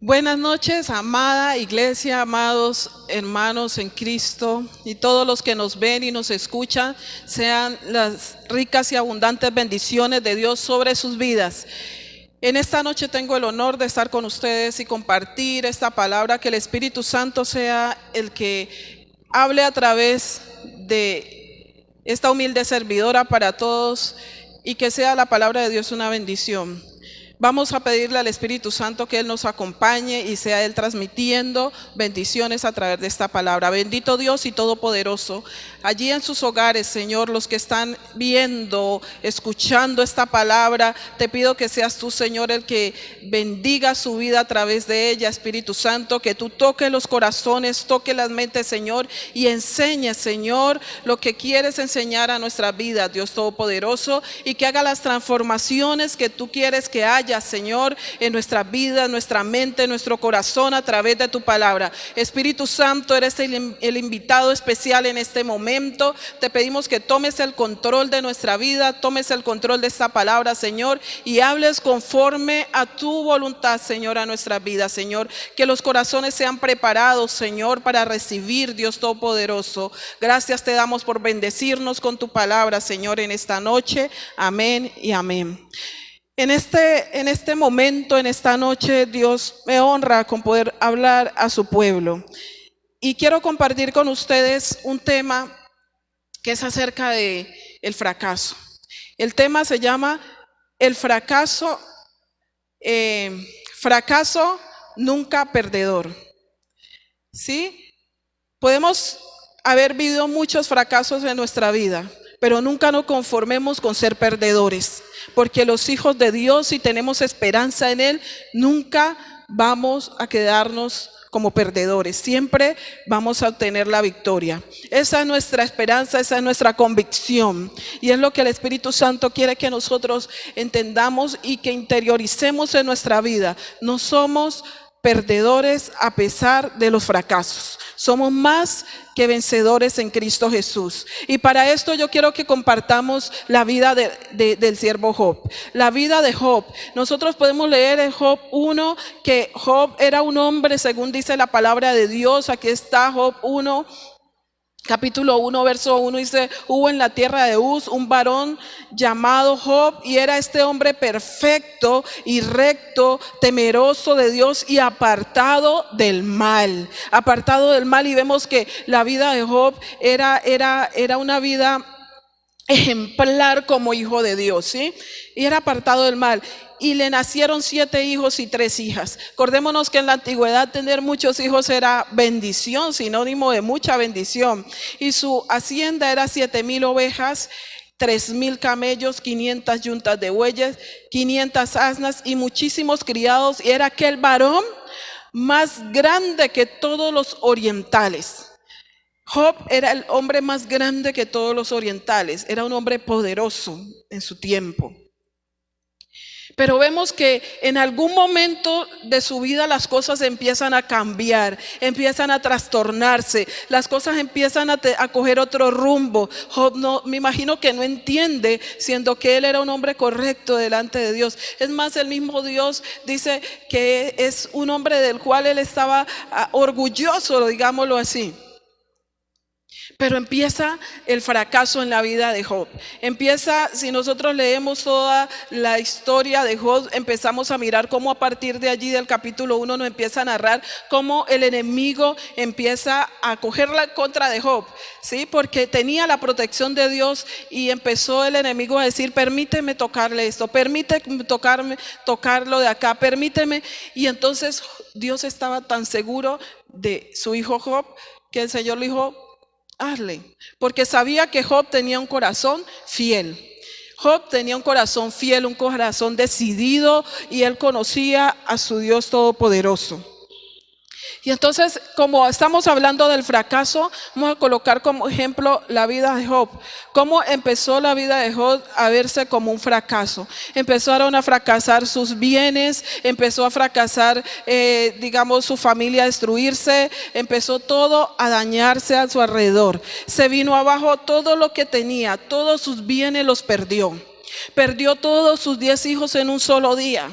Buenas noches, amada iglesia, amados hermanos en Cristo y todos los que nos ven y nos escuchan, sean las ricas y abundantes bendiciones de Dios sobre sus vidas. En esta noche tengo el honor de estar con ustedes y compartir esta palabra, que el Espíritu Santo sea el que hable a través de esta humilde servidora para todos y que sea la palabra de Dios una bendición. Vamos a pedirle al Espíritu Santo que Él nos acompañe y sea Él transmitiendo bendiciones a través de esta palabra. Bendito Dios y Todopoderoso, allí en sus hogares, Señor, los que están viendo, escuchando esta palabra, te pido que seas tú, Señor, el que bendiga su vida a través de ella, Espíritu Santo, que tú toques los corazones, toques las mentes, Señor, y enseñes, Señor, lo que quieres enseñar a nuestra vida, Dios Todopoderoso, y que haga las transformaciones que tú quieres que haya, Señor, en nuestra vida, en nuestra mente, en nuestro corazón a través de tu palabra. Espíritu Santo, eres el invitado especial en este momento. Te pedimos que tomes el control de nuestra vida, tomes el control de esta palabra, Señor, y hables conforme a tu voluntad, Señor, a nuestra vida, Señor. Que los corazones sean preparados, Señor, para recibir, Dios Todopoderoso. Gracias te damos por bendecirnos con tu palabra, Señor, en esta noche. Amén y amén. En este momento, en esta noche, Dios me honra con poder hablar a su pueblo. Y quiero compartir con ustedes un tema que es acerca de el fracaso. El tema se llama el fracaso, fracaso nunca perdedor. ¿Sí? Podemos haber vivido muchos fracasos en nuestra vida, pero nunca nos conformemos con ser perdedores, porque los hijos de Dios, si tenemos esperanza en Él, nunca vamos a quedarnos como perdedores, siempre vamos a obtener la victoria. Esa es nuestra esperanza, esa es nuestra convicción, y es lo que el Espíritu Santo quiere que nosotros entendamos y que interioricemos en nuestra vida. No somos perdedores a pesar de los fracasos. Somos más que vencedores en Cristo Jesús. Y para esto yo quiero que compartamos la vida del siervo Job. La vida de Job. Nosotros podemos leer en Job 1 que Job era un hombre, según dice la palabra de Dios. Aquí está Job 1. Capítulo 1, verso 1 dice: hubo en la tierra de Uz un varón llamado Job, y era este hombre perfecto y recto, temeroso de Dios y apartado del mal. Apartado del mal, y vemos que la vida de Job era una vida ejemplar como hijo de Dios, ¿sí? Y era apartado del mal. Y le nacieron 7 hijos y 3 hijas. Acordémonos que en la antigüedad tener muchos hijos era bendición, sinónimo de mucha bendición. Y su hacienda era 7,000 ovejas, 3,000 camellos, 500 yuntas de bueyes, 500 asnas y muchísimos criados. Y era aquel varón más grande que todos los orientales. Job era el hombre más grande que todos los orientales. Era un hombre poderoso en su tiempo. Pero vemos que en algún momento de su vida las cosas empiezan a cambiar, empiezan a trastornarse, las cosas empiezan a coger otro rumbo. Job no, me imagino que no entiende, siendo que él era un hombre correcto delante de Dios. Es más, el mismo Dios dice que es un hombre del cual él estaba orgulloso, digámoslo así. Pero empieza el fracaso en la vida de Job. Empieza, si nosotros leemos toda la historia de Job, empezamos a mirar cómo a partir de allí del capítulo 1 nos empieza a narrar cómo el enemigo empieza a coger la contra de Job, ¿sí? Porque tenía la protección de Dios, y empezó el enemigo a decir: permíteme tocarle esto, permíteme tocarlo de acá, permíteme. Y entonces Dios estaba tan seguro de su hijo Job que el Señor le dijo: hazle, porque sabía que Job tenía un corazón fiel. Job tenía un corazón fiel, un corazón decidido, y él conocía a su Dios Todopoderoso. Y entonces, como estamos hablando del fracaso, vamos a colocar como ejemplo la vida de Job. ¿Cómo empezó la vida de Job a verse como un fracaso? Empezaron a fracasar sus bienes, empezó a fracasar, digamos, su familia a destruirse, empezó todo a dañarse a su alrededor. Se vino abajo todo lo que tenía, todos sus bienes los perdió. Perdió todos sus 10 hijos en un solo día.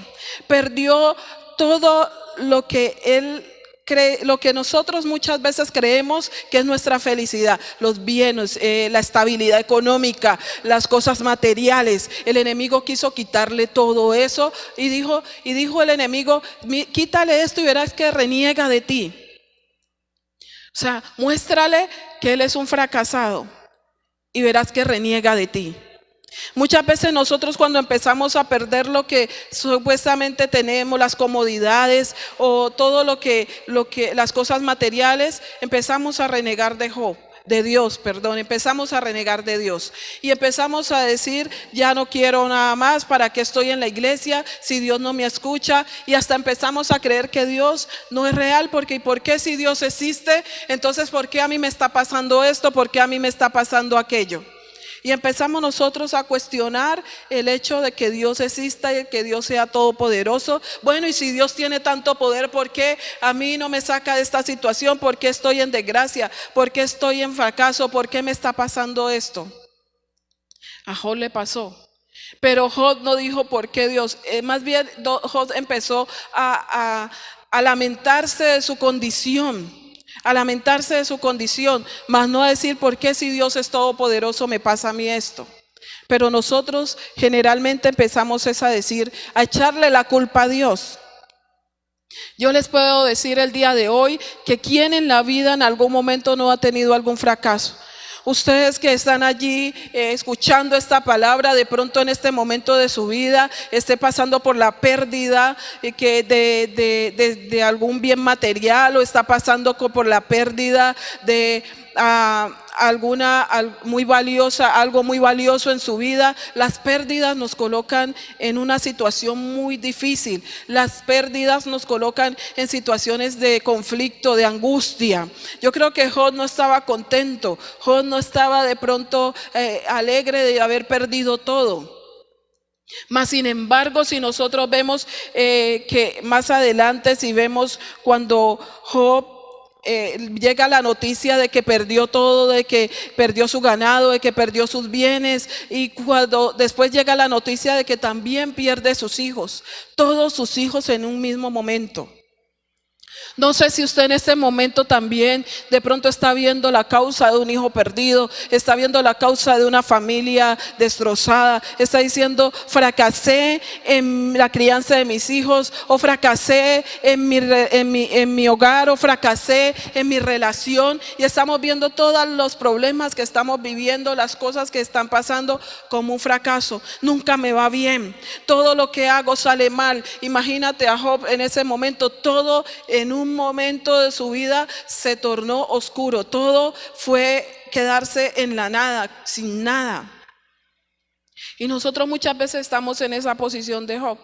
Perdió todo lo que él cree, lo que nosotros muchas veces creemos que es nuestra felicidad, los bienes, la estabilidad económica, las cosas materiales. El enemigo quiso quitarle todo eso y dijo el enemigo: quítale esto y verás que reniega de ti. O sea, muéstrale que él es un fracasado y verás que reniega de ti. Muchas veces nosotros, cuando empezamos a perder lo que supuestamente tenemos, las comodidades o todo lo que las cosas materiales, empezamos a renegar de Dios, empezamos a renegar de Dios y empezamos a decir: ya no quiero nada más, ¿para qué estoy en la iglesia si Dios no me escucha? Y hasta empezamos a creer que Dios no es real, porque ¿por qué si Dios existe? Entonces, ¿por qué a mí me está pasando esto? ¿Por qué a mí me está pasando aquello? Y empezamos nosotros a cuestionar el hecho de que Dios exista y que Dios sea todopoderoso. Bueno, y si Dios tiene tanto poder, ¿por qué a mí no me saca de esta situación? ¿Por qué estoy en desgracia? ¿Por qué estoy en fracaso? ¿Por qué me está pasando esto? A Job le pasó. Pero Job no dijo por qué Dios. Más bien Job empezó a lamentarse de su condición. A lamentarse de su condición, mas no a decir: ¿por qué si Dios es todopoderoso me pasa a mí esto? Pero nosotros generalmente empezamos a decir, a echarle la culpa a Dios. Yo les puedo decir el día de hoy que ¿quién en la vida en algún momento no ha tenido algún fracaso? Ustedes que están allí escuchando esta palabra, de pronto en este momento de su vida esté pasando por la pérdida de algún bien material, o está pasando por la pérdida de algo muy valioso en su vida. Las pérdidas nos colocan en una situación muy difícil. Las pérdidas nos colocan en situaciones de conflicto, de angustia. Yo creo que Job no estaba contento. Job no estaba de pronto alegre de haber perdido todo. Mas sin embargo, si nosotros vemos que más adelante, si vemos cuando Job llega la noticia de que perdió todo, de que perdió su ganado, de que perdió sus bienes, y cuando después llega la noticia de que también pierde sus hijos, todos sus hijos en un mismo momento. No sé si usted en este momento también de pronto está viendo la causa de un hijo perdido, está viendo la causa de una familia destrozada, está diciendo: fracasé en la crianza de mis hijos, o fracasé en mi hogar, o fracasé en mi relación. Y estamos viendo todos los problemas que estamos viviendo, las cosas que están pasando como un fracaso. Nunca me va bien, todo lo que hago sale mal. Imagínate a Job en ese momento, todo en un momento de su vida se tornó oscuro, todo fue quedarse en la nada, sin nada. Y nosotros muchas veces estamos en esa posición de Job,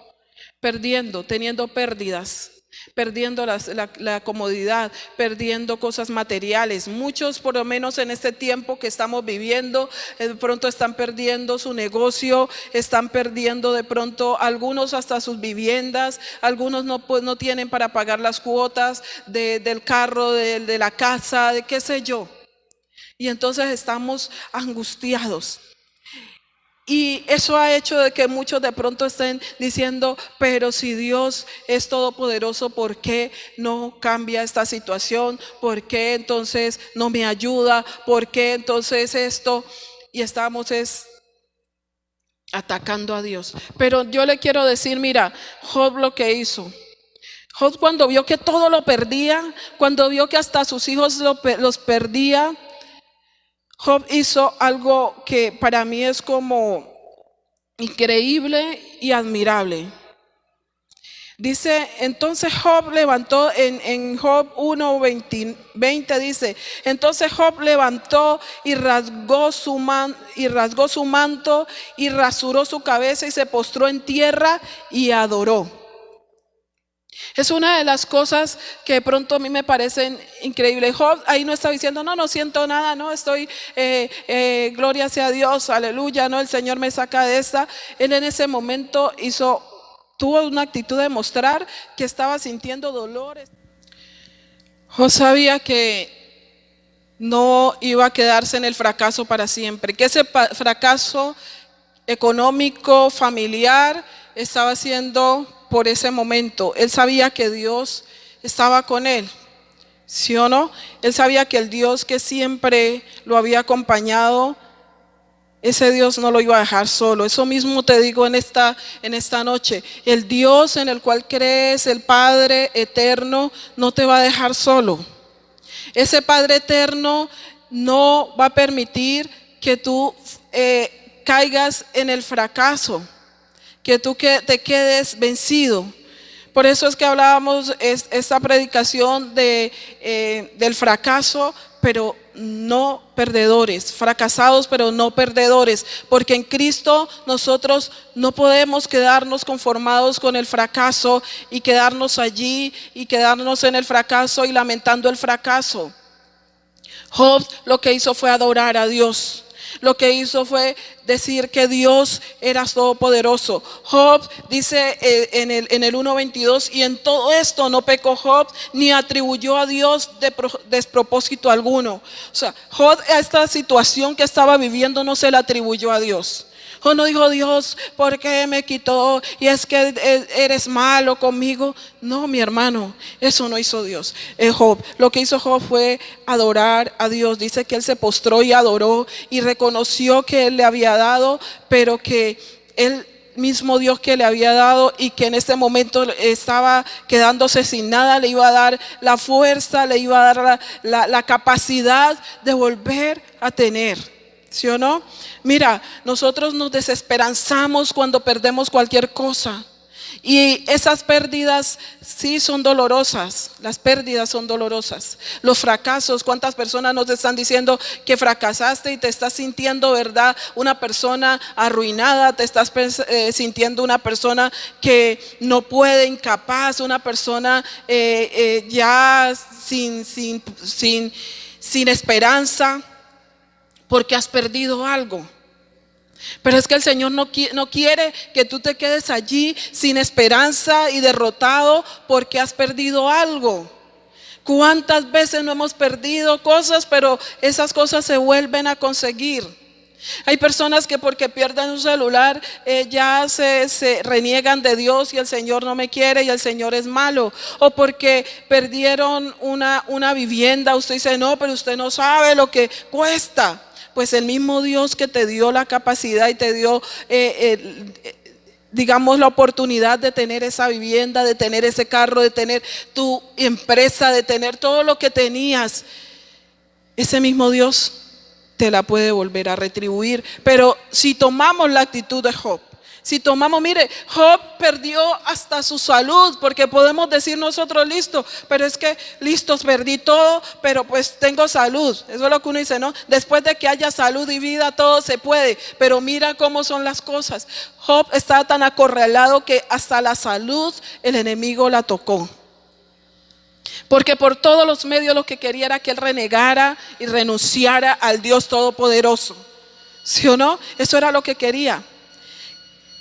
perdiendo, teniendo pérdidas, perdiendo la comodidad, perdiendo cosas materiales. Muchos, por lo menos en este tiempo que estamos viviendo, de pronto están perdiendo su negocio, están perdiendo de pronto algunos hasta sus viviendas, algunos no tienen para pagar las cuotas del carro, de la casa, de qué sé yo. Y entonces estamos angustiados. Y eso ha hecho de que muchos de pronto estén diciendo: pero si Dios es todopoderoso, ¿por qué no cambia esta situación? ¿Por qué entonces no me ayuda? ¿Por qué entonces esto? Y estamos atacando a Dios. Pero yo le quiero decir, mira, Job lo que hizo. Job, cuando vio que todo lo perdía, cuando vio que hasta sus hijos los perdía, Job hizo algo que para mí es como increíble y admirable. Dice, entonces Job levantó, en Job 1:20 dice: entonces Job levantó y rasgó su manto y rasuró su cabeza y se postró en tierra y adoró. Es una de las cosas que de pronto a mí me parecen increíbles. Job ahí no está diciendo: no siento nada, no estoy, gloria sea a Dios, aleluya, no, el Señor me saca de esta. Él en ese momento tuvo una actitud de mostrar que estaba sintiendo dolores. Job sabía que no iba a quedarse en el fracaso para siempre, que ese fracaso económico, familiar, estaba siendo por ese momento. Él sabía que Dios estaba con él, ¿sí o no? Él sabía que el Dios que siempre lo había acompañado, ese Dios no lo iba a dejar solo. Eso mismo te digo en esta noche. El Dios en el cual crees, el Padre eterno, no te va a dejar solo. Ese Padre eterno no va a permitir que tú caigas en el fracaso, que tú te quedes vencido. Por eso es que hablábamos esta predicación del fracaso, pero no perdedores, fracasados pero no perdedores, porque en Cristo nosotros no podemos quedarnos conformados con el fracaso y quedarnos allí y quedarnos en el fracaso y lamentando el fracaso. Job lo que hizo fue adorar a Dios. Lo que hizo fue decir que Dios era todopoderoso. Job dice en el 1:22, y en todo esto no pecó Job ni atribuyó a Dios despropósito alguno. O sea, Job a esta situación que estaba viviendo no se la atribuyó a Dios. Job no dijo, Dios, ¿por qué me quitó? Y es que eres malo conmigo. No, mi hermano, eso no hizo Dios. Job, lo que hizo Job fue adorar a Dios. Dice que él se postró y adoró y reconoció que él le había dado, pero que él mismo Dios que le había dado y que en este momento estaba quedándose sin nada, le iba a dar la fuerza, le iba a dar la capacidad de volver a tener. ¿Sí o no? Mira, nosotros nos desesperanzamos cuando perdemos cualquier cosa. Y esas pérdidas sí son dolorosas. Las pérdidas son dolorosas. Los fracasos, ¿cuántas personas nos están diciendo que fracasaste y te estás sintiendo, verdad, una persona arruinada? Te estás sintiendo una persona que no puede, incapaz, una persona ya sin esperanza, porque has perdido algo. Pero es que el Señor no quiere que tú te quedes allí sin esperanza y derrotado porque has perdido algo. ¿Cuántas veces no hemos perdido cosas, pero esas cosas se vuelven a conseguir? Hay personas que porque pierden un celular ya se reniegan de Dios y el Señor no me quiere y el Señor es malo. O porque perdieron una vivienda, usted dice, no, pero usted no sabe lo que cuesta. Pues el mismo Dios que te dio la capacidad y te dio, digamos, la oportunidad de tener esa vivienda, de tener ese carro, de tener tu empresa, de tener todo lo que tenías, ese mismo Dios te la puede volver a retribuir. Pero si tomamos la actitud de Job, si tomamos, mire, Job perdió hasta su salud, porque podemos decir nosotros, listo, pero es que listos, perdí todo, pero pues tengo salud. Eso es lo que uno dice, ¿no? Después de que haya salud y vida, todo se puede. Pero mira cómo son las cosas. Job estaba tan acorralado que hasta la salud el enemigo la tocó. Porque por todos los medios lo que quería era que él renegara y renunciara al Dios Todopoderoso. ¿Sí o no? Eso era lo que quería.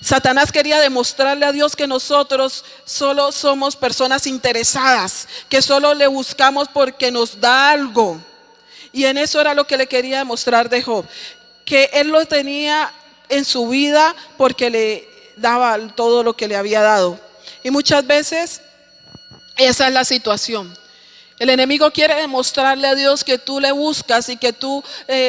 Satanás quería demostrarle a Dios que nosotros solo somos personas interesadas, que solo le buscamos porque nos da algo. Y en eso era lo que le quería demostrar de Job, que él lo tenía en su vida porque le daba todo lo que le había dado. Y muchas veces esa es la situación. El enemigo quiere demostrarle a Dios que tú le buscas y que tú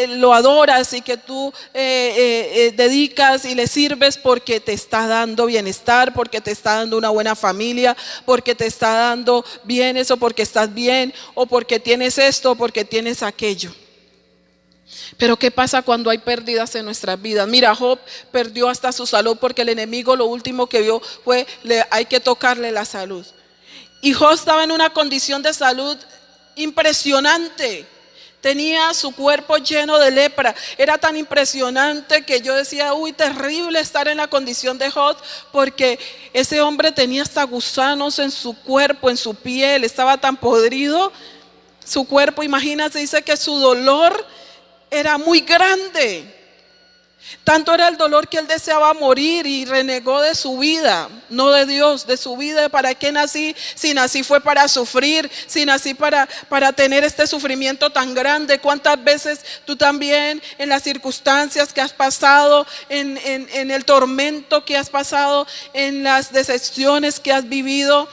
lo adoras y que tú dedicas y le sirves porque te está dando bienestar, porque te está dando una buena familia, porque te está dando bienes o porque estás bien o porque tienes esto o porque tienes aquello. Pero ¿qué pasa cuando hay pérdidas en nuestras vidas? Mira, Job perdió hasta su salud porque el enemigo lo último que vio fue hay que tocarle la salud. Y Job estaba en una condición de salud impresionante. Tenía su cuerpo lleno de lepra. Era tan impresionante que yo decía, uy, terrible estar en la condición de Job, porque ese hombre tenía hasta gusanos en su cuerpo, en su piel. Estaba tan podrido su cuerpo. Imagínate, dice que su dolor era muy grande. Tanto era el dolor que él deseaba morir y renegó de su vida, no de Dios, de su vida. ¿Para qué nací? Si nací fue para sufrir, si nací para tener este sufrimiento tan grande. ¿Cuántas veces tú también en las circunstancias que has pasado, en el tormento que has pasado, en las decepciones que has vivido,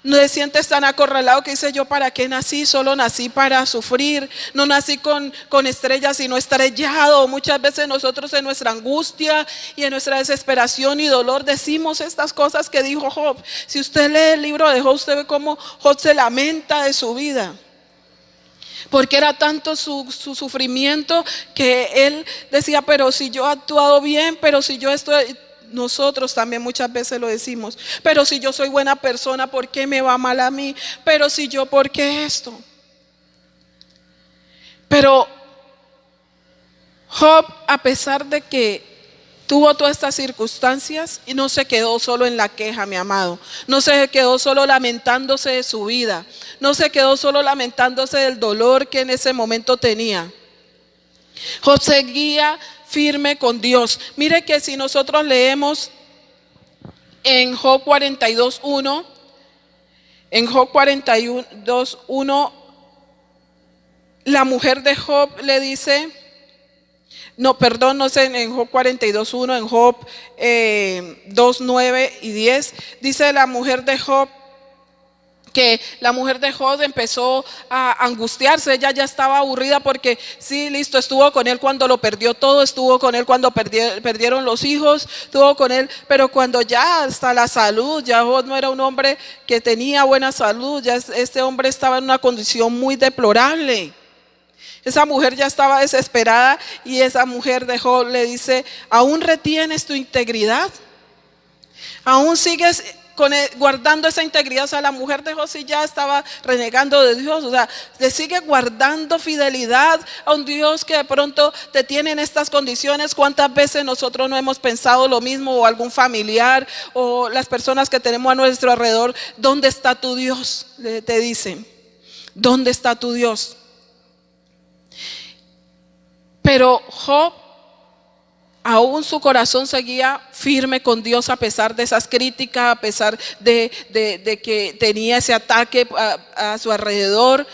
no te sientes tan acorralado que dice yo, ¿para qué nací? Solo nací para sufrir. No nací con estrellas, sino estrellado. Muchas veces nosotros en nuestra angustia y en nuestra desesperación y dolor decimos estas cosas que dijo Job. Si usted lee el libro de Job, usted ve cómo Job se lamenta de su vida. Porque era tanto su sufrimiento que él decía, pero si yo he actuado bien, pero si yo estoy... Nosotros también muchas veces lo decimos, pero si yo soy buena persona, ¿por qué me va mal a mí? Pero si yo, ¿por qué esto? Pero Job, a pesar de que tuvo todas estas circunstancias, y no se quedó solo en la queja, mi amado, no se quedó solo lamentándose de su vida, no se quedó solo lamentándose del dolor que en ese momento tenía. Job seguía firme con Dios. Mire que si nosotros leemos en Job 42:1, en Job 42:1, la mujer de Job le dice, no, perdón, no sé, en Job 42:1, en Job 2:9 y 10, dice la mujer de Job, que la mujer de Job empezó a angustiarse. Ella ya estaba aburrida porque sí, listo, estuvo con él cuando lo perdió todo, estuvo con él cuando perdieron los hijos, estuvo con él, pero cuando ya hasta la salud, ya Job no era un hombre que tenía buena salud, ya este hombre estaba en una condición muy deplorable. Esa mujer ya estaba desesperada y esa mujer de Job le dice, ¿aún retienes tu integridad? ¿Aún sigues guardando esa integridad? O sea, la mujer de Job ya estaba renegando de Dios, o sea, le sigue guardando fidelidad a un Dios que de pronto te tiene en estas condiciones. ¿Cuántas veces nosotros no hemos pensado lo mismo, o algún familiar o las personas que tenemos a nuestro alrededor? ¿Dónde está tu Dios? Te dicen, ¿dónde está tu Dios? Pero Job, aún su corazón seguía firme con Dios a pesar de esas críticas, a pesar de que tenía ese ataque a su alrededor.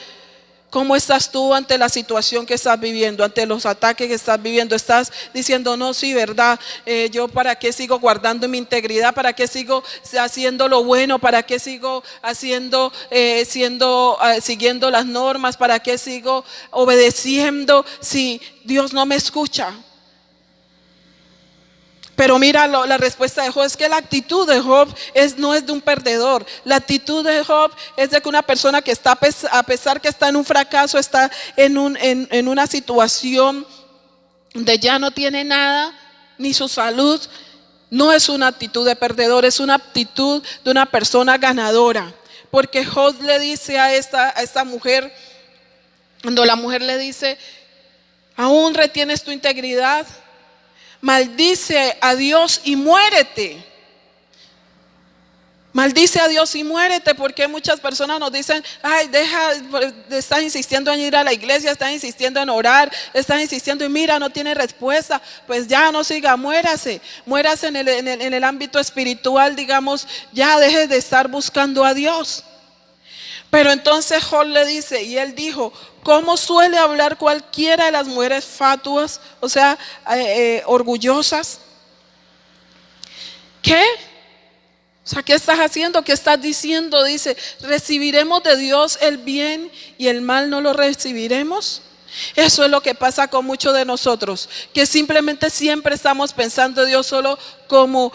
¿Cómo estás tú ante la situación que estás viviendo, ante los ataques que estás viviendo? Estás diciendo, no, sí, verdad, yo para qué sigo guardando mi integridad, para qué sigo haciendo lo bueno, para qué sigo siguiendo las normas, para qué sigo obedeciendo si Dios no me escucha. Pero mira, la respuesta de Job es que la actitud de Job no es de un perdedor. La actitud de Job es de que una persona que está, a pesar que está en un fracaso, está en una situación donde ya no tiene nada, ni su salud, no es una actitud de perdedor, es una actitud de una persona ganadora. Porque Job le dice a esta mujer, cuando la mujer le dice, ¿aún retienes tu integridad? Maldice a Dios y muérete. Maldice a Dios y muérete, porque muchas personas nos dicen, ay, estás insistiendo en ir a la iglesia, estás insistiendo en orar, estás insistiendo y mira, no tiene respuesta. Pues ya no siga, muérase en el ámbito espiritual, digamos, ya deje de estar buscando a Dios. Pero entonces Job le dice, y él dijo, ¿cómo suele hablar cualquiera de las mujeres fatuas, o sea, orgullosas? ¿Qué? O sea, ¿qué estás haciendo? ¿Qué estás diciendo? Dice, ¿recibiremos de Dios el bien y el mal no lo recibiremos? Eso es lo que pasa con muchos de nosotros, que simplemente siempre estamos pensando en Dios solo como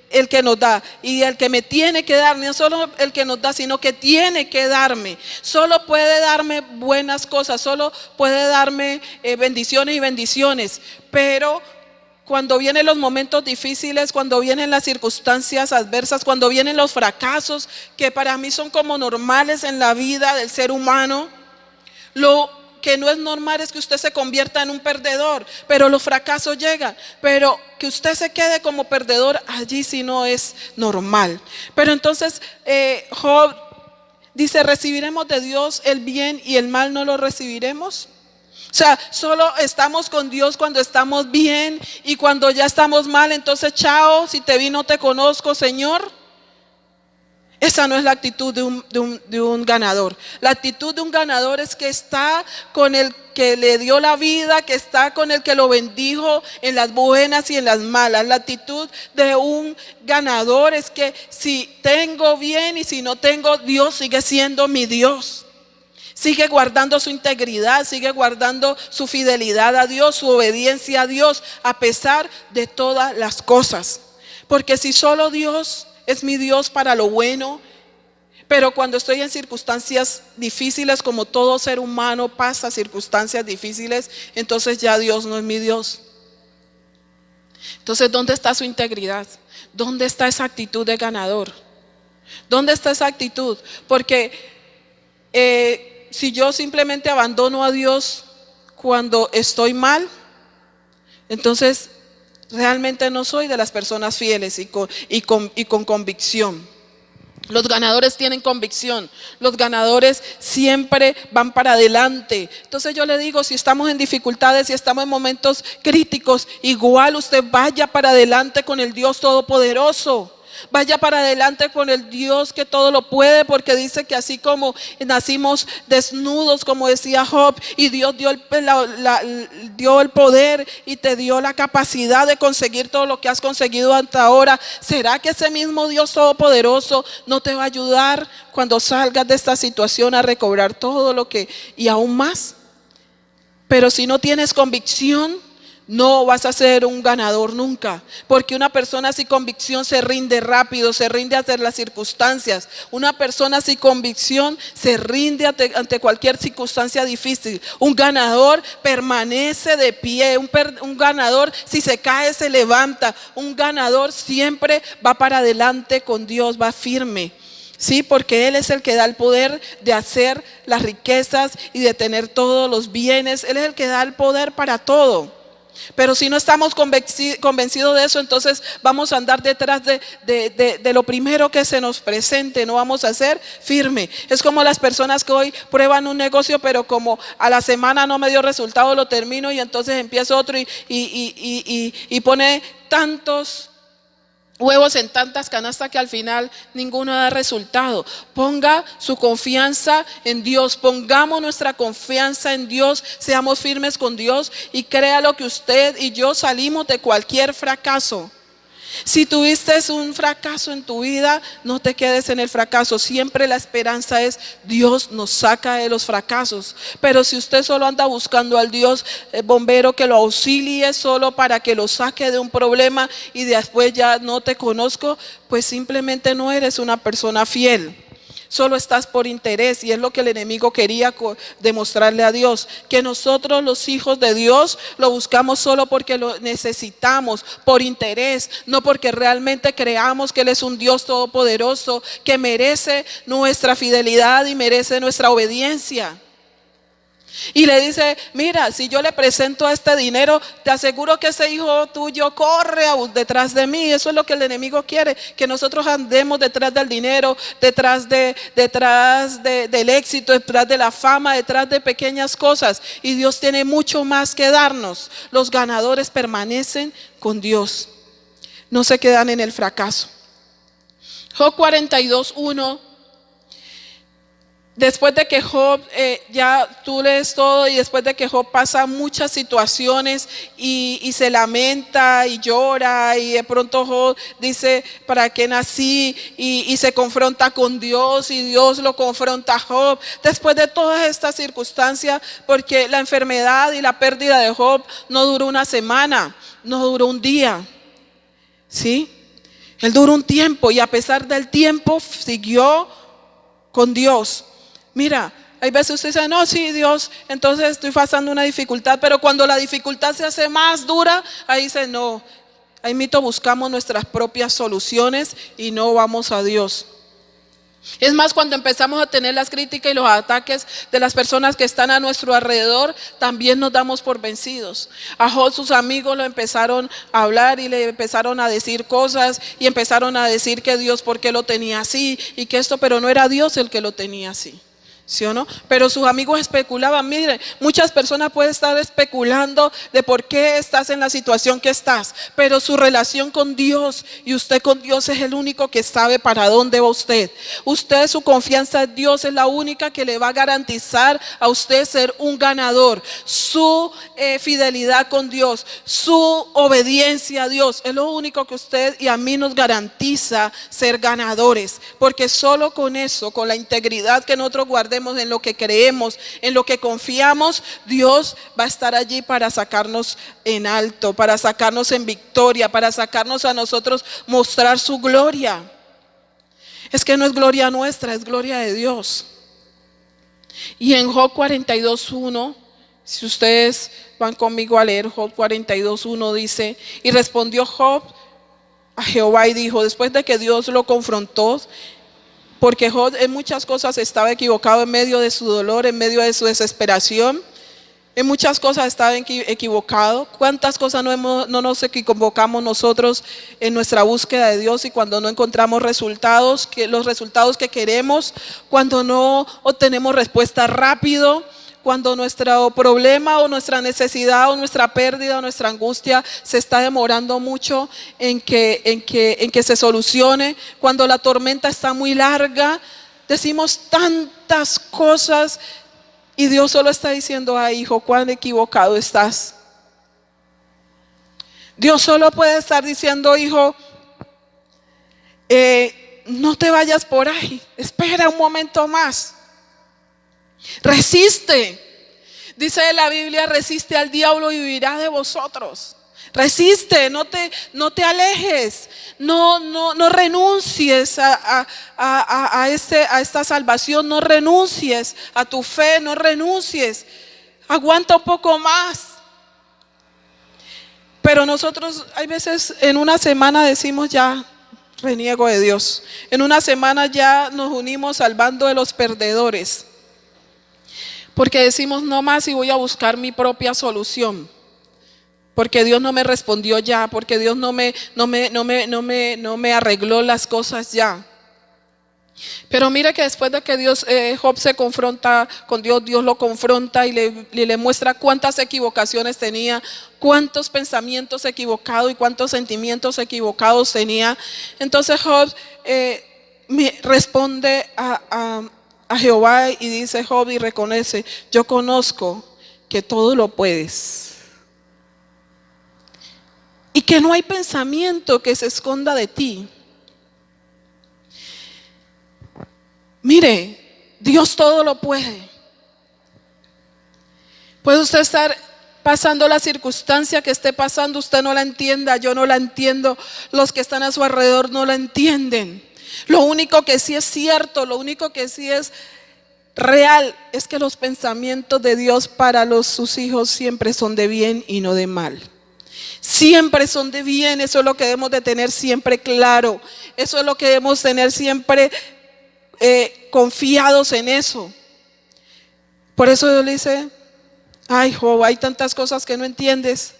el que nos da, y el que me tiene que dar, no solo el que nos da, sino que tiene que darme. Solo puede darme buenas cosas, solo puede darme bendiciones y bendiciones. Pero cuando vienen los momentos difíciles, cuando vienen las circunstancias adversas, cuando vienen los fracasos, que para mí son como normales en la vida del ser humano, lo que no es normal es que usted se convierta en un perdedor, pero los fracasos llegan. Pero que usted se quede como perdedor, allí sí no es normal. Pero entonces Job dice, ¿recibiremos de Dios el bien y el mal no lo recibiremos? O sea, solo estamos con Dios cuando estamos bien y cuando ya estamos mal, entonces chao, si te vi no te conozco, Señor. Esa no es la actitud de un ganador. La actitud de un ganador es que está con el que le dio la vida, que está con el que lo bendijo en las buenas y en las malas. La actitud de un ganador es que si tengo bien y si no tengo, Dios sigue siendo mi Dios. Sigue guardando su integridad, sigue guardando su fidelidad a Dios, su obediencia a Dios, a pesar de todas las cosas. Porque si solo Dios es mi Dios para lo bueno, pero cuando estoy en circunstancias difíciles, como todo ser humano pasa circunstancias difíciles, entonces ya Dios no es mi Dios. Entonces, ¿dónde está su integridad? ¿Dónde está esa actitud de ganador? ¿Dónde está esa actitud? Porque si yo simplemente abandono a Dios cuando estoy mal, entonces realmente no soy de las personas fieles y con convicción. Los ganadores tienen convicción, los ganadores siempre van para adelante. Entonces yo le digo, si estamos en dificultades, si estamos en momentos críticos, igual usted vaya para adelante con el Dios Todopoderoso. Vaya para adelante con el Dios que todo lo puede, porque dice que así como nacimos desnudos, como decía Job, y Dios dio el poder y te dio la capacidad de conseguir todo lo que has conseguido hasta ahora. ¿Será que ese mismo Dios Todopoderoso no te va a ayudar cuando salgas de esta situación a recobrar todo lo que y aún más? Pero si no tienes convicción, no vas a ser un ganador nunca, porque una persona sin convicción se rinde rápido, se rinde ante las circunstancias. Una persona sin convicción se rinde ante cualquier circunstancia difícil. Un ganador permanece de pie, un ganador si se cae se levanta. Un ganador siempre va para adelante con Dios, va firme. Sí, porque Él es el que da el poder de hacer las riquezas y de tener todos los bienes. Él es el que da el poder para todo. Pero si no estamos convencidos de eso, entonces vamos a andar detrás de lo primero que se nos presente. No vamos a ser firme. Es como las personas que hoy prueban un negocio, pero como a la semana no me dio resultado, lo termino y entonces empiezo otro y pone tantos huevos en tantas canastas que al final ninguno da resultado. Ponga su confianza en Dios, pongamos nuestra confianza en Dios, seamos firmes con Dios y créalo que usted y yo salimos de cualquier fracaso. Si tuviste un fracaso en tu vida, no te quedes en el fracaso. Siempre la esperanza es Dios nos saca de los fracasos. Pero si usted solo anda buscando al Dios bombero que lo auxilie solo para que lo saque de un problema y después ya no te conozco, pues simplemente no eres una persona fiel. Solo estás por interés, y es lo que el enemigo quería demostrarle a Dios, que nosotros los hijos de Dios lo buscamos solo porque lo necesitamos, por interés, no porque realmente creamos que Él es un Dios todopoderoso que merece nuestra fidelidad y merece nuestra obediencia. Y le dice, mira, si yo le presento este dinero, te aseguro que ese hijo tuyo corre detrás de mí. Eso es lo que el enemigo quiere, que nosotros andemos detrás del dinero, detrás del éxito, detrás de la fama, detrás de pequeñas cosas. Y Dios tiene mucho más que darnos. Los ganadores permanecen con Dios, no se quedan en el fracaso. Job 42:1. Después de que Job, ya tú lees todo, y después de que Job pasa muchas situaciones y se lamenta y llora, y de pronto Job dice, ¿para qué nací? Y se confronta con Dios, y Dios lo confronta a Job. Después de todas estas circunstancias, porque la enfermedad y la pérdida de Job no duró una semana, no duró un día, ¿sí? Él duró un tiempo, y a pesar del tiempo siguió con Dios. Mira, hay veces usted dice, no, sí, Dios, entonces estoy pasando una dificultad, pero cuando la dificultad se hace más dura, ahí dice, no, ahí mito buscamos nuestras propias soluciones y no vamos a Dios. Es más, cuando empezamos a tener las críticas y los ataques de las personas que están a nuestro alrededor, también nos damos por vencidos. A Job sus amigos lo empezaron a hablar y le empezaron a decir cosas, y empezaron a decir que Dios por qué lo tenía así y que esto, pero no era Dios el que lo tenía así. ¿Sí o no? Pero sus amigos especulaban. Miren, muchas personas pueden estar especulando de por qué estás en la situación que estás, pero su relación con Dios y usted con Dios es el único que sabe para dónde va usted. Usted, su confianza en Dios es la única que le va a garantizar a usted ser un ganador. Su fidelidad con Dios, su obediencia a Dios es lo único que usted y a mí nos garantiza ser ganadores, porque solo con eso, con la integridad que nosotros guardemos en lo que creemos, en lo que confiamos, Dios va a estar allí para sacarnos en alto, para sacarnos en victoria, para sacarnos a nosotros, mostrar su gloria. Es que no es gloria nuestra, es gloria de Dios. Y en Job 42:1, si ustedes van conmigo a leer Job 42:1, dice: y respondió Job a Jehová y dijo, después de que Dios lo confrontó, porque Job en muchas cosas estaba equivocado, en medio de su dolor, en medio de su desesperación, en muchas cosas estaba equivocado. ¿Cuántas cosas no nos equivocamos nosotros en nuestra búsqueda de Dios, y cuando no encontramos resultados, los resultados que queremos, cuando no obtenemos respuesta rápido, cuando nuestro problema o nuestra necesidad o nuestra pérdida o nuestra angustia se está demorando mucho en que se solucione, cuando la tormenta está muy larga, decimos tantas cosas y Dios solo está diciendo: ay, hijo, cuán equivocado estás. Dios solo puede estar diciendo: hijo, no te vayas por ahí, espera un momento más. Resiste. Dice la Biblia: resiste al diablo y huirá de vosotros. Resiste, no te alejes, no renuncies a esta salvación, no renuncies a tu fe, no renuncies. Aguanta un poco más. Pero nosotros hay veces en una semana decimos: ya reniego de Dios. En una semana ya nos unimos al bando de los perdedores, porque decimos: no más, y voy a buscar mi propia solución, porque Dios no me respondió ya, porque Dios no me arregló las cosas ya. Pero mire que después de que Job se confronta con Dios, Dios lo confronta y le muestra cuántas equivocaciones tenía, cuántos pensamientos equivocados y cuántos sentimientos equivocados tenía. Entonces Job responde a Jehová y dice Job, y reconoce: yo conozco que todo lo puedes y que no hay pensamiento que se esconda de ti. Mire, Dios todo lo puede. Puede usted estar pasando la circunstancia que esté pasando, usted no la entienda, yo no la entiendo, los que están a su alrededor no la entienden. Lo único que sí es cierto, lo único que sí es real, es que los pensamientos de Dios para sus hijos siempre son de bien y no de mal. Siempre son de bien, eso es lo que debemos de tener siempre claro. Eso es lo que debemos tener siempre confiados en eso. Por eso Dios le dice: ay, Job, hay tantas cosas que no entiendes.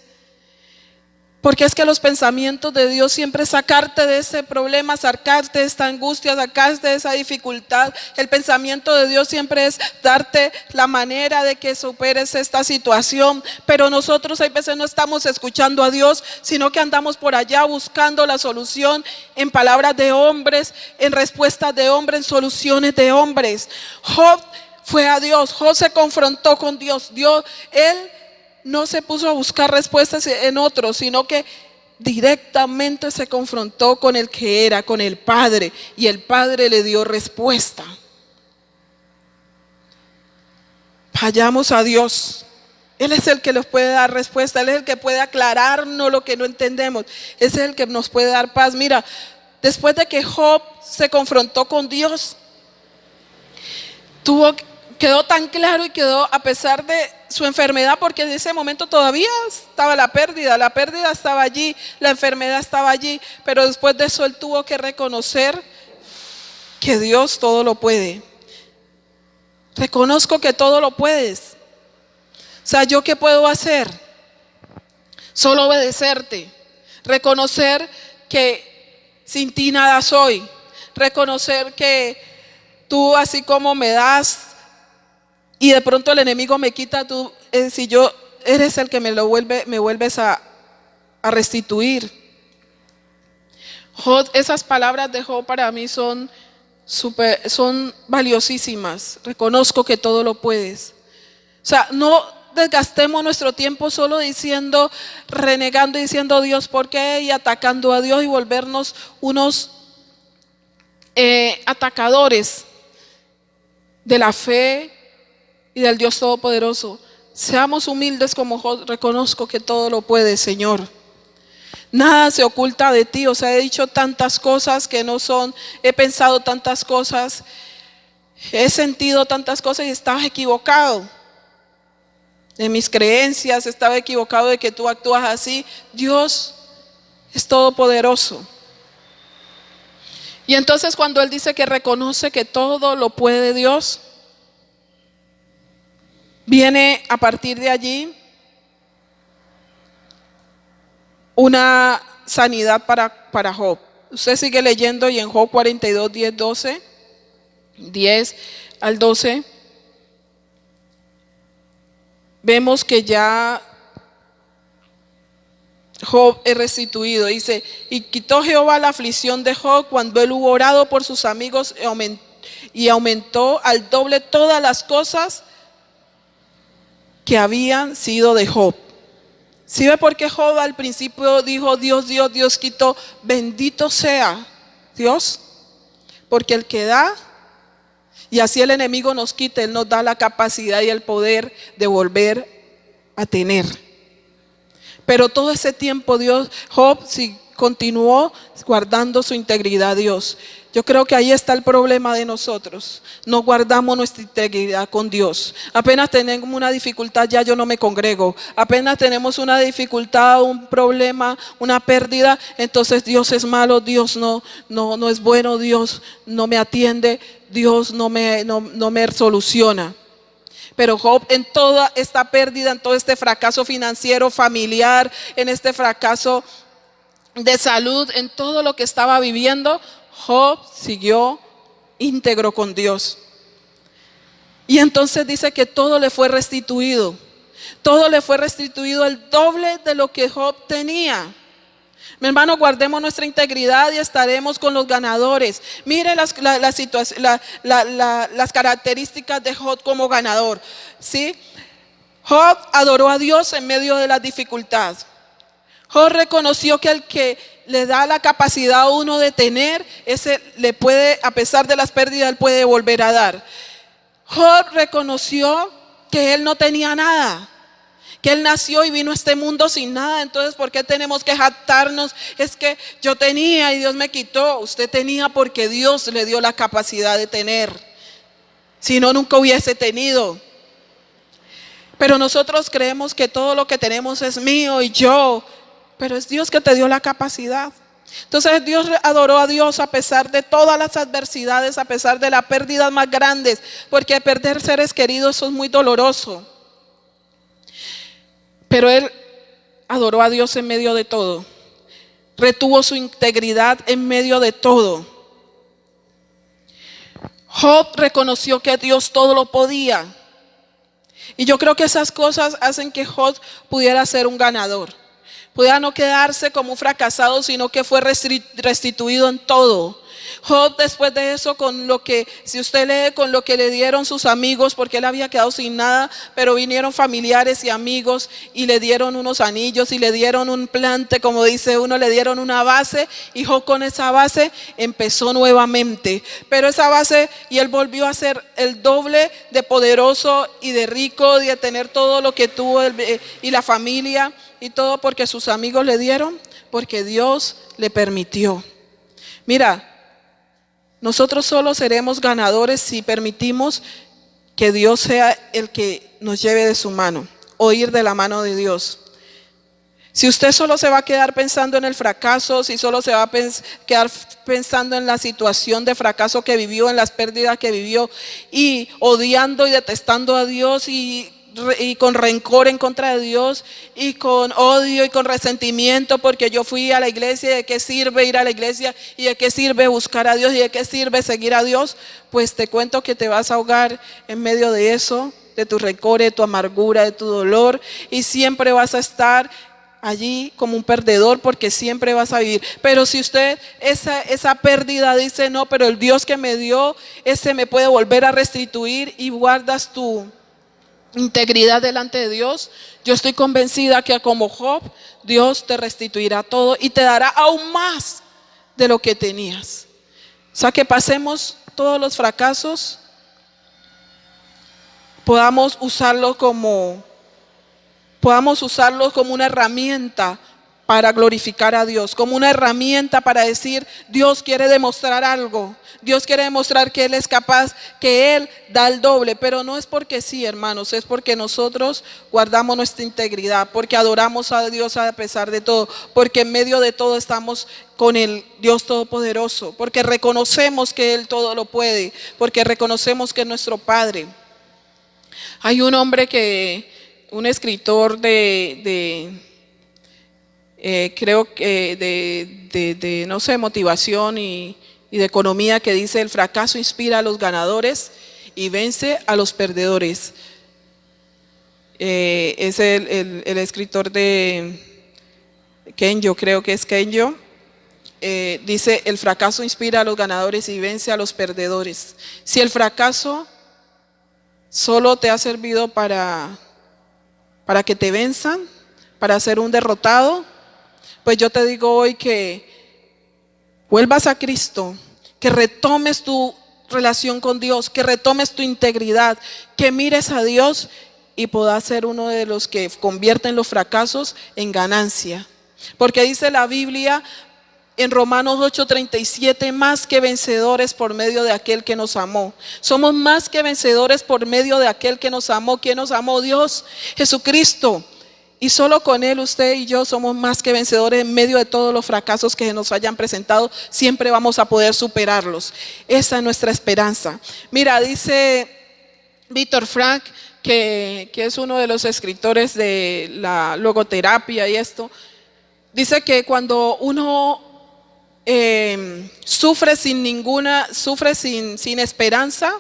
Porque es que los pensamientos de Dios siempre es sacarte de ese problema, sacarte de esta angustia, sacarte de esa dificultad. El pensamiento de Dios siempre es darte la manera de que superes esta situación. Pero nosotros hay veces no estamos escuchando a Dios, sino que andamos por allá buscando la solución en palabras de hombres, en respuestas de hombres, en soluciones de hombres. Job fue a Dios, Job se confrontó con Dios. Él no se puso a buscar respuestas en otros, sino que directamente se confrontó con el que era, con el Padre, y el Padre le dio respuesta. Vayamos a Dios. Él es el que nos puede dar respuesta, Él es el que puede aclararnos lo que no entendemos, Él es el que nos puede dar paz. Mira, después de que Job se confrontó con Dios, quedó tan claro y quedó, a pesar de su enfermedad, porque en ese momento todavía estaba la pérdida estaba allí, la enfermedad estaba allí, pero después de eso él tuvo que reconocer que Dios todo lo puede. Reconozco que todo lo puedes. O sea, ¿yo qué puedo hacer? Solo obedecerte, reconocer que sin ti nada soy, reconocer que tú, así como me das y de pronto el enemigo me quita, tú, si yo eres el que me vuelves a restituir. Job, esas palabras de Job para mí son valiosísimas. Reconozco que todo lo puedes. O sea, no desgastemos nuestro tiempo solo diciendo, renegando y diciendo Dios, ¿por qué? Y atacando a Dios y volvernos unos atacadores de la fe y del Dios Todopoderoso. Seamos humildes como Job. Reconozco que todo lo puede, Señor. Nada se oculta de ti. O sea, he dicho tantas cosas que no son, he pensado tantas cosas, he sentido tantas cosas y estaba equivocado de mis creencias, estaba equivocado de que tú actúas así. Dios es todopoderoso. Y entonces cuando Él dice que reconoce que todo lo puede Dios, viene a partir de allí una sanidad para Job. Usted sigue leyendo y en Job 42, 10 al 12, vemos que ya Job es restituido. Dice, y quitó Jehová la aflicción de Job cuando él hubo orado por sus amigos y aumentó al doble todas las cosas que habían sido de Job. ¿Sí ve por qué Job al principio dijo Dios, Dios, Dios quitó? Bendito sea Dios, porque el que da, y así el enemigo nos quita, Él nos da la capacidad y el poder de volver a tener. Pero todo ese tiempo Job sí continuó guardando su integridad a Dios. Yo creo que ahí está el problema de nosotros. No guardamos nuestra integridad con Dios. Apenas tenemos una dificultad, ya yo no me congrego. Apenas tenemos una dificultad, un problema, una pérdida, entonces Dios es malo, Dios no es bueno, Dios no me atiende, Dios no me soluciona. Pero Job, en toda esta pérdida, en todo este fracaso financiero, familiar, en este fracaso de salud, en todo lo que estaba viviendo, Job siguió íntegro con Dios. Y entonces dice que todo le fue restituido. Todo le fue restituido el doble de lo que Job tenía. Mi hermano, guardemos nuestra integridad y estaremos con los ganadores. Mire las características de Job como ganador, ¿sí? Job adoró a Dios en medio de la dificultad. Job reconoció que el que le da la capacidad a uno de tener, ese le puede, a pesar de las pérdidas, él puede volver a dar. Job reconoció que él no tenía nada, que él nació y vino a este mundo sin nada. Entonces, ¿por qué tenemos que jactarnos? Es que yo tenía y Dios me quitó. Usted tenía porque Dios le dio la capacidad de tener. Si no, nunca hubiese tenido. Pero nosotros creemos que todo lo que tenemos es mío y yo. Pero es Dios que te dio la capacidad. Entonces Dios adoró a Dios a pesar de todas las adversidades, a pesar de las pérdidas más grandes, porque perder seres queridos, eso es muy doloroso. Pero él adoró a Dios en medio de todo. Retuvo su integridad en medio de todo. Job reconoció que Dios todo lo podía. Y yo creo que esas cosas hacen que Job pudiera ser un ganador. Pudiera no quedarse como un fracasado, sino que fue restituido en todo. Job, después de eso, con lo que, si usted lee, con lo que le dieron sus amigos, porque él había quedado sin nada, pero vinieron familiares y amigos y le dieron unos anillos y le dieron un plante, como dice uno, le dieron una base, y Job con esa base empezó nuevamente. Pero esa base, y él volvió a ser el doble de poderoso y de rico, de tener todo lo que tuvo y la familia y todo, porque sus amigos le dieron, porque Dios le permitió. Mira, nosotros solo seremos ganadores si permitimos que Dios sea el que nos lleve de su mano, o ir de la mano de Dios. Si usted solo se va a quedar pensando en el fracaso, si solo se va a quedar pensando en la situación de fracaso que vivió, en las pérdidas que vivió, y odiando y detestando a Dios y con rencor en contra de Dios y con odio y con resentimiento porque yo fui a la iglesia, ¿de qué sirve ir a la iglesia? ¿Y de qué sirve buscar a Dios? ¿Y de qué sirve seguir a Dios? Pues te cuento que te vas a ahogar en medio de eso de tu rencor, de tu amargura, de tu dolor, y siempre vas a estar allí como un perdedor porque siempre vas a vivir. Pero si usted esa pérdida dice, no, pero el Dios que me dio, ese me puede volver a restituir, y guardas tu integridad delante de Dios, yo estoy convencida que como Job, Dios te restituirá todo y te dará aún más de lo que tenías. O sea, que pasemos todos los fracasos, podamos usarlos como una herramienta para glorificar a Dios, como una herramienta para decir, Dios quiere demostrar algo, Dios quiere demostrar que Él es capaz, que Él da el doble, pero no es porque sí, hermanos, es porque nosotros guardamos nuestra integridad, porque adoramos a Dios a pesar de todo, porque en medio de todo estamos con el Dios Todopoderoso, porque reconocemos que Él todo lo puede, porque reconocemos que es nuestro Padre. Hay un hombre un escritor creo que de no sé, motivación y de economía, que dice: el fracaso inspira a los ganadores y vence a los perdedores. Es el escritor de Kenyo, creo que es Kenyo. Dice: el fracaso inspira a los ganadores y vence a los perdedores. Si el fracaso solo te ha servido para que te venzan, para ser un derrotado, pues yo te digo hoy que vuelvas a Cristo, que retomes tu relación con Dios, que retomes tu integridad, que mires a Dios y puedas ser uno de los que convierten los fracasos en ganancia. Porque dice la Biblia en Romanos 8:37, más que vencedores por medio de aquel que nos amó. Somos más que vencedores por medio de aquel que nos amó. ¿Quién nos amó? Dios, Jesucristo. Y solo con Él, usted y yo somos más que vencedores. En medio de todos los fracasos que nos hayan presentado, siempre vamos a poder superarlos. Esa es nuestra esperanza. Mira, dice Víctor Frank, que es uno de los escritores de la logoterapia y esto, dice que cuando uno sufre sin esperanza,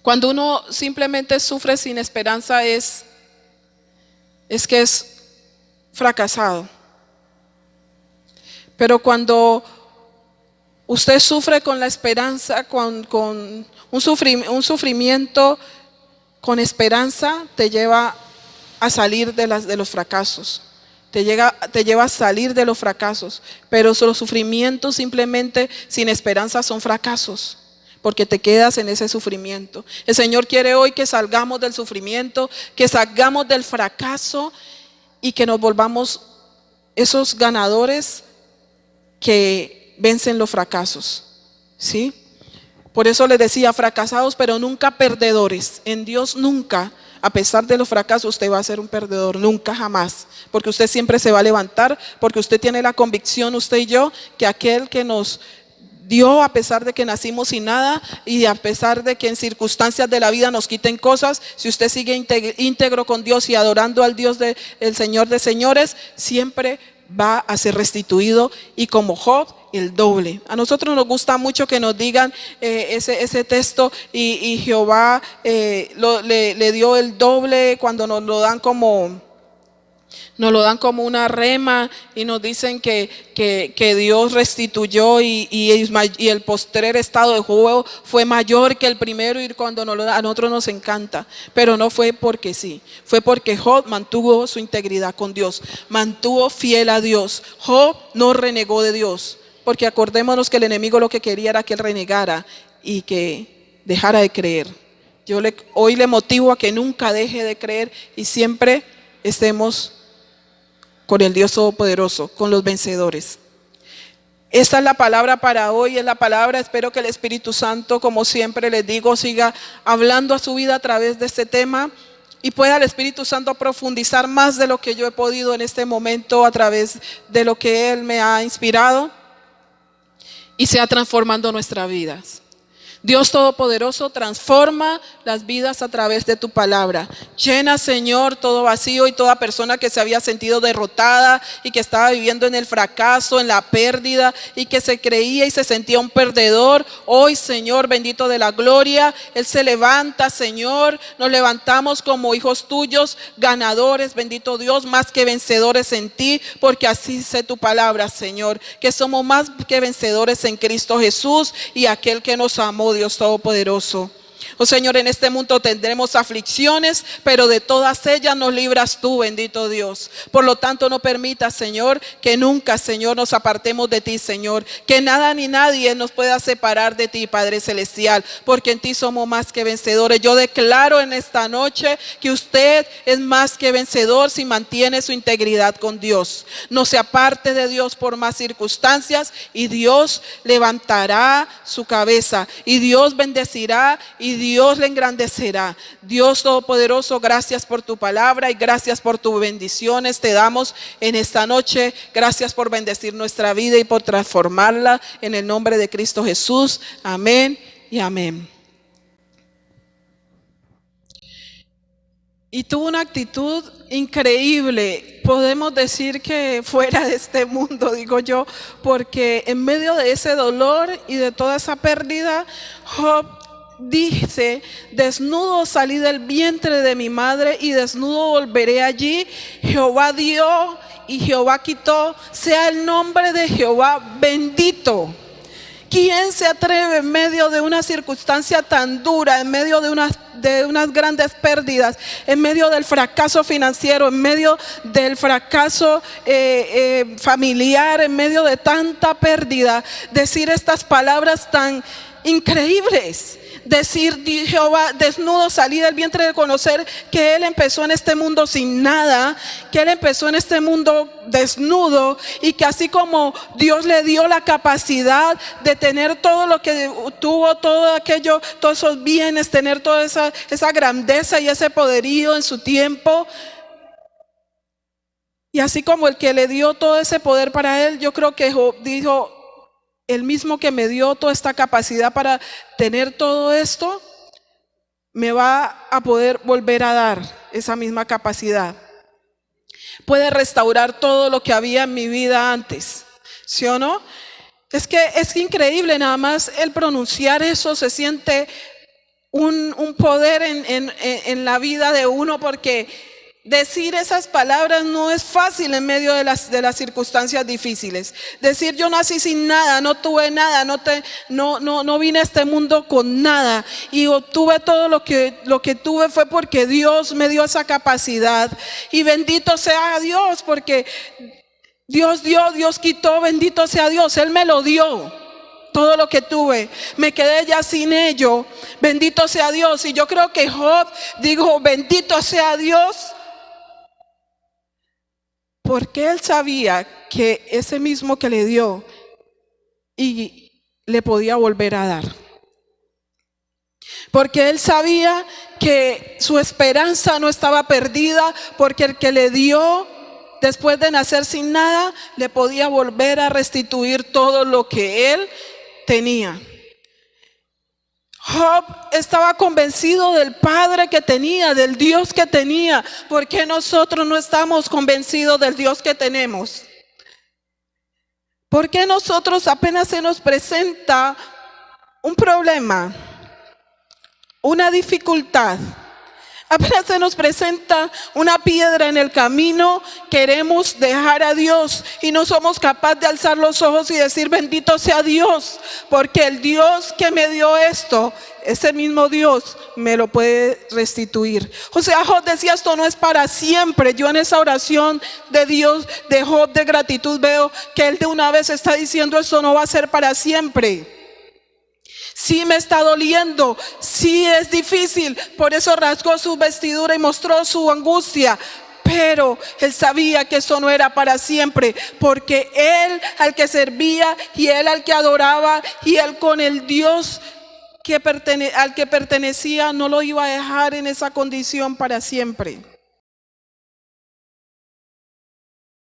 cuando uno simplemente sufre sin esperanza, es que es fracasado. Pero cuando usted sufre con la esperanza, con un sufrimiento con esperanza, te lleva a salir de los fracasos. Te lleva a salir de los fracasos. Pero los sufrimientos simplemente sin esperanza son fracasos, porque te quedas en ese sufrimiento. El Señor quiere hoy que salgamos del sufrimiento, que salgamos del fracaso y que nos volvamos esos ganadores que vencen los fracasos, ¿sí? Por eso les decía, fracasados pero nunca perdedores. En Dios nunca, a pesar de los fracasos, usted va a ser un perdedor, nunca, jamás. Porque usted siempre se va a levantar, porque usted tiene la convicción, usted y yo, que aquel que nos dio, a pesar de que nacimos sin nada y a pesar de que en circunstancias de la vida nos quiten cosas, si usted sigue íntegro con Dios y adorando al Dios el Señor de señores, siempre va a ser restituido, y como Job, el doble. A nosotros nos gusta mucho que nos digan ese texto, y Jehová le dio el doble, cuando nos lo dan como una rema, y nos dicen que Dios restituyó y el postrer estado de Job fue mayor que el primero, y cuando a nosotros nos encanta, pero no fue porque sí, fue porque Job mantuvo su integridad con Dios, mantuvo fiel a Dios. Job no renegó de Dios, porque acordémonos que el enemigo lo que quería era que él renegara y que dejara de creer. Hoy le motivo a que nunca deje de creer y siempre estemos con el Dios Todopoderoso, con los vencedores. Esta es la palabra para hoy, es la palabra. Espero que el Espíritu Santo, como siempre les digo, siga hablando a su vida a través de este tema, y pueda el Espíritu Santo profundizar más de lo que yo he podido en este momento a través de lo que Él me ha inspirado, y sea transformando nuestras vidas. Dios Todopoderoso, transforma las vidas a través de tu palabra. Llena, Señor, todo vacío y toda persona que se había sentido derrotada y que estaba viviendo en el fracaso, en la pérdida y que se creía y se sentía un perdedor. Hoy, Señor, bendito de la gloria, Él se levanta, Señor. Nos levantamos como hijos tuyos, ganadores, bendito Dios, más que vencedores en ti, porque así dice tu palabra, Señor, que somos más que vencedores en Cristo Jesús y aquel que nos amó, Dios Todopoderoso. Oh Señor, en este mundo tendremos aflicciones, pero de todas ellas nos libras tú, bendito Dios. Por lo tanto, no permitas, Señor, que nunca, Señor, nos apartemos de ti, Señor. Que nada ni nadie nos pueda separar de ti, Padre Celestial, porque en ti somos más que vencedores. Yo declaro en esta noche que usted es más que vencedor si mantiene su integridad con Dios. No se aparte de Dios por más circunstancias y Dios levantará su cabeza y Dios bendecirá y Dios le engrandecerá. Dios Todopoderoso, gracias por tu palabra y gracias por tus bendiciones. Te damos en esta noche. Gracias por bendecir nuestra vida y por transformarla en el nombre de Cristo Jesús. Amén y amén. Y tuvo una actitud increíble, podemos decir que fuera de este mundo, digo yo, porque en medio de ese dolor y de toda esa pérdida, Job dice: desnudo salí del vientre de mi madre y desnudo volveré allí. Jehová dio y Jehová quitó, sea el nombre de Jehová bendito. ¿Quién se atreve en medio de una circunstancia tan dura, en medio de unas grandes pérdidas, en medio del fracaso financiero, en medio del fracaso familiar, en medio de tanta pérdida, decir estas palabras tan increíbles? Decir: Jehová, desnudo salí del vientre, de conocer que Él empezó en este mundo sin nada, que Él empezó en este mundo desnudo, y que así como Dios le dio la capacidad de tener todo lo que tuvo, todo aquello, todos esos bienes, tener toda esa grandeza y ese poderío en su tiempo, y así como el que le dio todo ese poder para él, yo creo que Job dijo: el mismo que me dio toda esta capacidad para tener todo esto, me va a poder volver a dar esa misma capacidad. Puede restaurar todo lo que había en mi vida antes, ¿sí o no? Es que es increíble, nada más el pronunciar eso se siente un poder en la vida de uno, porque decir esas palabras no es fácil en medio de las circunstancias difíciles. Decir: yo nací sin nada, no tuve nada, no vine a este mundo con nada y obtuve todo lo que tuve fue porque Dios me dio esa capacidad. Y bendito sea Dios, porque Dios dio, Dios quitó, bendito sea Dios, Él me lo dio. Todo lo que tuve, me quedé ya sin ello. Bendito sea Dios. Y yo creo que Job dijo: bendito sea Dios, porque él sabía que ese mismo que le dio y le podía volver a dar. Porque él sabía que su esperanza no estaba perdida, porque el que le dio después de nacer sin nada, le podía volver a restituir todo lo que él tenía. Job estaba convencido del Padre que tenía, del Dios que tenía. ¿Por qué nosotros no estamos convencidos del Dios que tenemos? ¿Por qué nosotros apenas se nos presenta un problema, una dificultad, apenas se nos presenta una piedra en el camino, queremos dejar a Dios y no somos capaces de alzar los ojos y decir: bendito sea Dios, porque el Dios que me dio esto, ese mismo Dios me lo puede restituir? O sea, Job decía: esto no es para siempre. Yo en esa oración de Dios, de Job, de gratitud, veo que él de una vez está diciendo: esto no va a ser para siempre. Sí me está doliendo, sí es difícil, por eso rasgó su vestidura y mostró su angustia. Pero él sabía que eso no era para siempre, porque él al que servía y él al que adoraba y él con el Dios al que pertenecía no lo iba a dejar en esa condición para siempre.